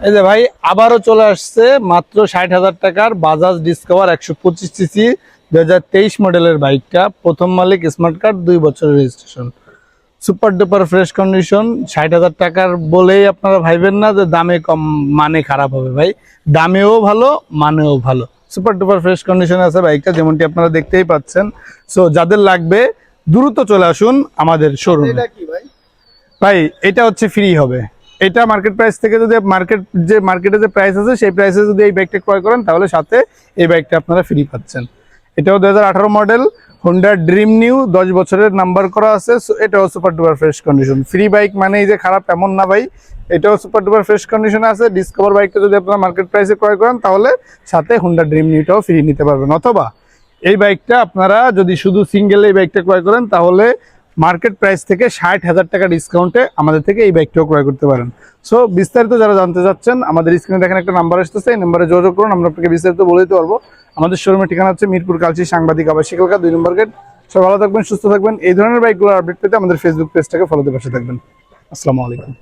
এই যে ভাই আবারও চলে আসছে মাত্র 60,000 টাকার বাজাজ ডিসকভার 125 সিসি 2023 মডেলের বাইকটা। প্রথম মালিক, স্মার্ট কার্ড, 2 বছরের registration, super duper fresh condition. 60,000 টাকার বলেই আপনারা ভাইবেন না যে দামে কম মানে খারাপ হবে। ভাই দামেও ভালো, মানেও ভালো, সুপার ডুপার ফ্রেশ কন্ডিশন আছে বাইকটা, যেমনটি আপনারা দেখতেই পাচ্ছেন। সো যাদের লাগবে দ্রুত চলে আসুন আমাদের শোরুমে। ভাই এটা হচ্ছে ফ্রি হবে। এটা মার্কেট প্রাইস থেকে যদি মার্কেটে যে প্রাইস আছে সেই প্রাইসে যদি এই বাইকটা ক্রয় করেন তাহলে সাথে এই বাইকটা আপনারা ফ্রি পাচ্ছেন। এটাও 2018 মডেল, হোন্ডা ড্রিম নিউ, 10 বছরের নাম্বার করা আছে। এটাও super duper fresh condition. Free bike মানেই যে খারাপ এমন না ভাই, এটাও সুপার ডুপার ফ্রেশ কন্ডিশনে আছে। ডিসকভার বাইকটা যদি আপনারা মার্কেট প্রাইসে ক্রয় করেন তাহলে সাথে হোন্ডা ড্রিম নিউটাও ফ্রি নিতে পারবেন। অথবা এই বাইকটা আপনারা যদি শুধু সিঙ্গেল এই বাইকটা ক্রয় করেন তাহলে মার্কেট প্রাইস থেকে 60,000 টাকা ডিসকাউন্টে আমাদের থেকে এই বাইকটাও ক্রয় করতে পারেন। সো বিস্তারিত যারা জানতে চাচ্ছেন আমাদের স্ক্রিনে দেখেন একটা নাম্বার আসতেছে, এই নাম্বারে যোগাযোগ করুন, আমরা আপনাকে বিস্তারিত বলে দিতে পারবো। আমাদের শোরুমের ঠিকানা হচ্ছে মিরপুর কালচি সাংবাদিক আবাসিক এলাকা, 2 নম্বর গেট। সব ভালো থাকবেন, সুস্থ থাকবেন। এই ধরনের বাইকগুলোর আপডেট পেতে আমাদের ফেসবুক পেজটাকে ফলো দিয়ে পাশে থাকবেন। আসসালামু আলাইকুম।